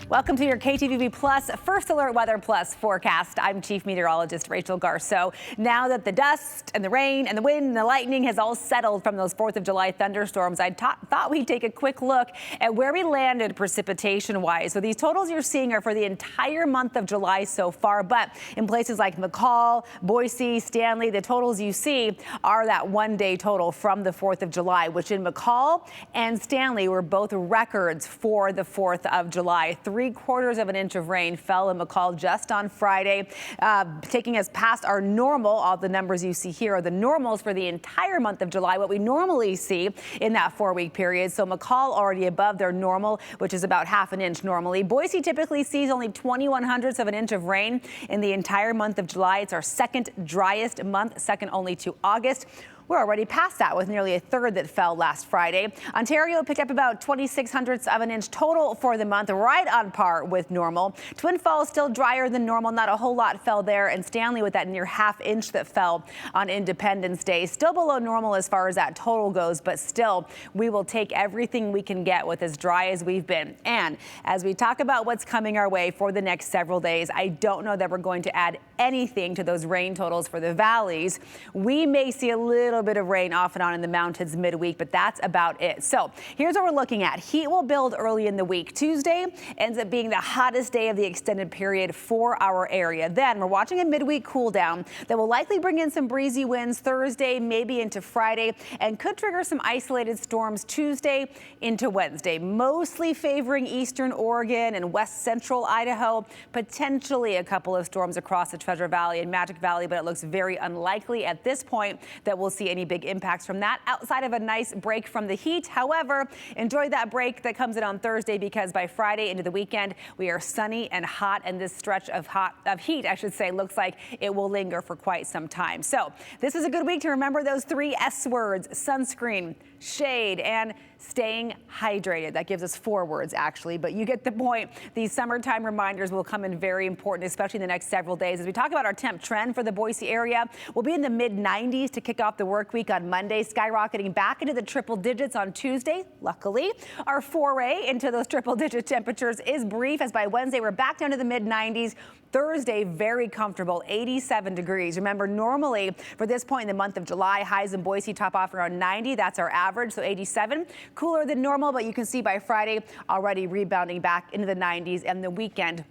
Welcome to your KTVB Plus First Alert Weather Plus forecast. I'm Chief Meteorologist Rachel Garceau. Now that the dust and the rain and the wind and the lightning has all settled from those 4th of July thunderstorms, I thought we'd take a quick look at where we landed precipitation-wise. So these totals you're seeing are for the entire month of July so far, but in places like McCall, Boise, Stanley, the totals you see are that one-day total from the 4th of July, which in McCall and Stanley were both records for the 4th of July. 3/4 of an inch of rain fell in McCall just on Friday, taking us past our normal. All the numbers you see here are the normals for the entire month of July, what we normally see in that 4-week period. So McCall already above their normal, which is about half an inch normally. Boise typically sees only 21/100ths of an inch of rain in the entire month of July. It's our second driest month, second only to August. We're already past that with nearly 1/3 that fell last Friday. Ontario picked up about 26/100ths of an inch total for the month, right on par with normal. Twin Falls still drier than normal, not a whole lot fell there. And Stanley with that near half inch that fell on Independence Day. Still below normal as far as that total goes, but still we will take everything we can get with as dry as we've been. And as we talk about what's coming our way for the next several days, I don't know that we're going to add anything to those rain totals for the valleys. We may see a little bit of rain off and on in the mountains midweek, but that's about it. So here's what we're looking at. Heat will build early in the week. Tuesday ends up being the hottest day of the extended period for our area. Then we're watching a midweek cool down that will likely bring in some breezy winds Thursday, maybe into Friday, and could trigger some isolated storms Tuesday into Wednesday, mostly favoring eastern Oregon and west central Idaho, potentially a couple of storms across the Treasure Valley and Magic Valley, but it looks very unlikely at this point that we'll see any big impacts from that outside of a nice break from the heat. However, enjoy that break that comes in on Thursday, because by Friday into the weekend, we are sunny and hot, and this stretch of heat, I should say, looks like it will linger for quite some time. So this is a good week to remember those 3 S words: sunscreen, shade, and staying hydrated. That gives us 4 words actually, but you get the point. These summertime reminders will come in very important, especially in the next several days. As we talk about our temp trend for the Boise area, we'll be in the mid-90s to kick off the work week on Monday, skyrocketing back into the triple digits on Tuesday. Luckily, our foray into those triple digit temperatures is brief, as by Wednesday we're back down to the mid-90s. Thursday, very comfortable, 87 degrees. Remember, normally for this point in the month of July, highs in Boise top off around 90. That's our average, so 87. Cooler than normal, but you can see by Friday already rebounding back into the 90s, and the weekend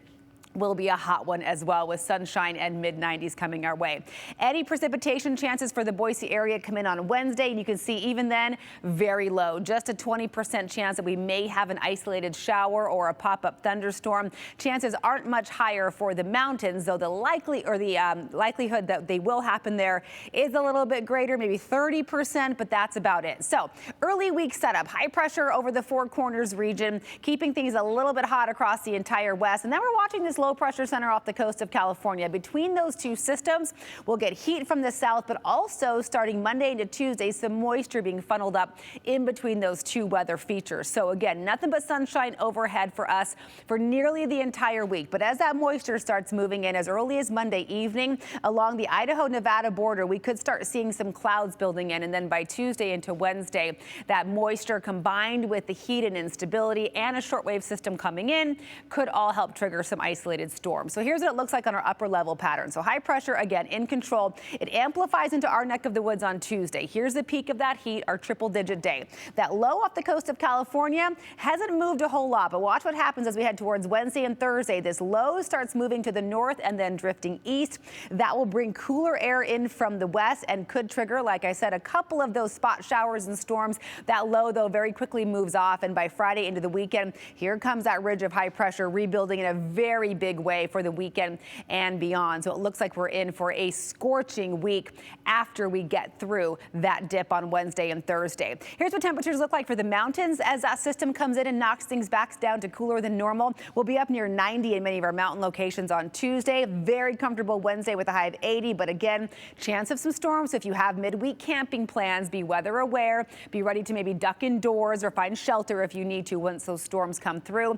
will be a hot one as well, with sunshine and mid-90s coming our way. Any precipitation chances for the Boise area come in on Wednesday, and you can see even then very low, just a 20% chance that we may have an isolated shower or a pop-up thunderstorm. Chances aren't much higher for the mountains, though the likelihood that they will happen there is a little bit greater, maybe 30%, but that's about it. So early week setup, high pressure over the Four Corners region, keeping things a little bit hot across the entire west. And then we're watching this low pressure center off the coast of California. Between those two systems, we'll get heat from the south, but also starting Monday into Tuesday, some moisture being funneled up in between those two weather features. So again, nothing but sunshine overhead for us for nearly the entire week. But as that moisture starts moving in as early as Monday evening along the Idaho-Nevada border, we could start seeing some clouds building in. And then by Tuesday into Wednesday, that moisture combined with the heat and instability and a shortwave system coming in could all help trigger some isolated storm. So here's what it looks like on our upper level pattern. So high pressure, again, in control. It amplifies into our neck of the woods on Tuesday. Here's the peak of that heat, our triple digit day. That low off the coast of California hasn't moved a whole lot, but watch what happens as we head towards Wednesday and Thursday. This low starts moving to the north and then drifting east. That will bring cooler air in from the west and could trigger, like I said, a couple of those spot showers and storms. That low, though, very quickly moves off, and by Friday into the weekend, here comes that ridge of high pressure rebuilding in a very big way for the weekend and beyond. So it looks like we're in for a scorching week after we get through that dip on Wednesday and Thursday. Here's what temperatures look like for the mountains as that system comes in and knocks things back down to cooler than normal. We'll be up near 90 in many of our mountain locations on Tuesday. Very comfortable Wednesday with a high of 80, but again, chance of some storms. So if you have midweek camping plans, be weather aware, be ready to maybe duck indoors or find shelter if you need to once those storms come through.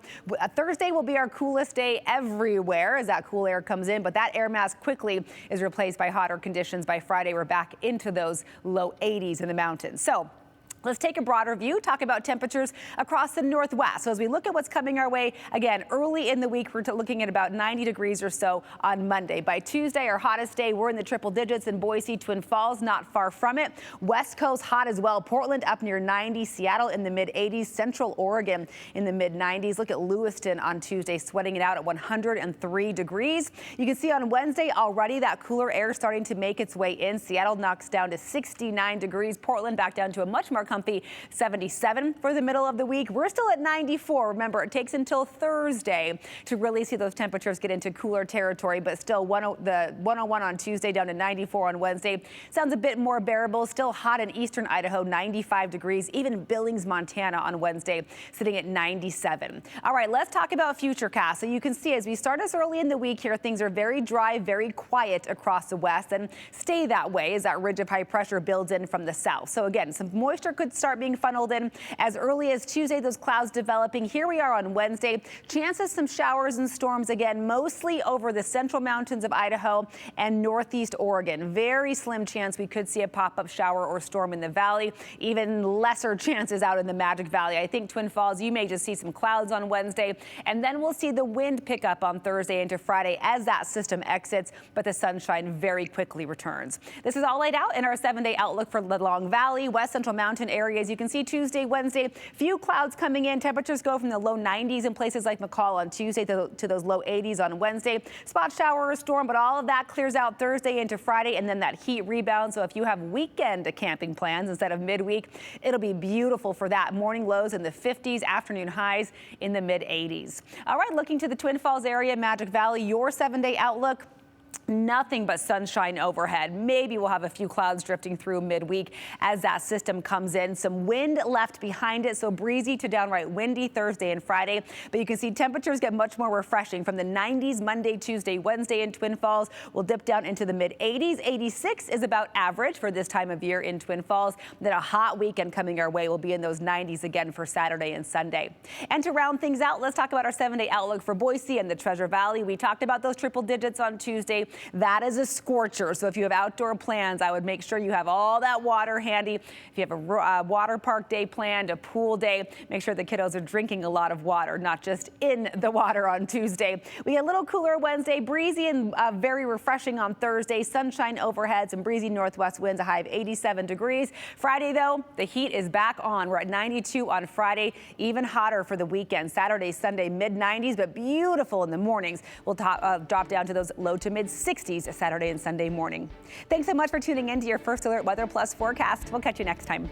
Thursday will be our coolest day everywhere as that cool air comes in, but that air mass quickly is replaced by hotter conditions. By Friday, we're back into those low 80s in the mountains. So Let's take a broader view, talk about temperatures across the Northwest. So as we look at what's coming our way, again, early in the week, we're looking at about 90 degrees or so on Monday. By Tuesday, our hottest day, we're in the triple digits in Boise, Twin Falls, not far from it. West Coast hot as well. Portland up near 90, Seattle in the mid 80s, Central Oregon in the mid 90s. Look at Lewiston on Tuesday, sweating it out at 103 degrees. You can see on Wednesday already that cooler air starting to make its way in. Seattle knocks down to 69 degrees. Portland back down to a much more comfy 77 for the middle of the week. We're still at 94. Remember, it takes until Thursday to really see those temperatures get into cooler territory, but still the 101 on Tuesday down to 94 on Wednesday. Sounds a bit more bearable. Still hot in eastern Idaho, 95 degrees. Even Billings, Montana on Wednesday sitting at 97. All right, let's talk about Futurecast. So you can see as we start us early in the week here, things are very dry, very quiet across the west and stay that way as that ridge of high pressure builds in from the south. So again, some moisture could start being funneled in as early as Tuesday, those clouds developing. Here we are on Wednesday. Chances some showers and storms again, mostly over the central mountains of Idaho and northeast Oregon. Very slim chance we could see a pop-up shower or storm in the valley. Even lesser chances out in the Magic Valley. I think Twin Falls, you may just see some clouds on Wednesday, and then we'll see the wind pick up on Thursday into Friday as that system exits, but the sunshine very quickly returns. This is all laid out in our 7-day outlook for the Long Valley, West Central Mountain areas. You can see Tuesday, Wednesday, few clouds coming in. Temperatures go from the low 90s in places like McCall on Tuesday to those low 80s on Wednesday. Spot shower or storm, but all of that clears out Thursday into Friday, and then that heat rebounds. So if you have weekend camping plans instead of midweek, it'll be beautiful for that. Morning lows in the 50s, afternoon highs in the mid 80s. All right, looking to the Twin Falls area, Magic Valley, your 7-day outlook. Nothing but sunshine overhead. Maybe we'll have a few clouds drifting through midweek as that system comes in. Some wind left behind it, so breezy to downright windy Thursday and Friday. But you can see temperatures get much more refreshing from the 90s Monday, Tuesday, Wednesday in Twin Falls. We'll dip down into the mid 80s. 86 is about average for this time of year in Twin Falls. Then a hot weekend coming our way will be in those 90s again for Saturday and Sunday. And to round things out, let's talk about our 7-day outlook for Boise and the Treasure Valley. We talked about those triple digits on Tuesday. That is a scorcher. So if you have outdoor plans, I would make sure you have all that water handy. If you have a water park day planned, a pool day, make sure the kiddos are drinking a lot of water, not just in the water on Tuesday. We get a little cooler Wednesday, breezy and very refreshing on Thursday. Sunshine overhead, some breezy northwest winds, a high of 87 degrees. Friday, though, the heat is back on. We're at 92 on Friday, even hotter for the weekend. Saturday, Sunday, mid 90s, but beautiful in the mornings. We'll drop down to those low to mid 60s Saturday and Sunday morning. Thanks so much for tuning in to your First Alert Weather Plus forecast. We'll catch you next time.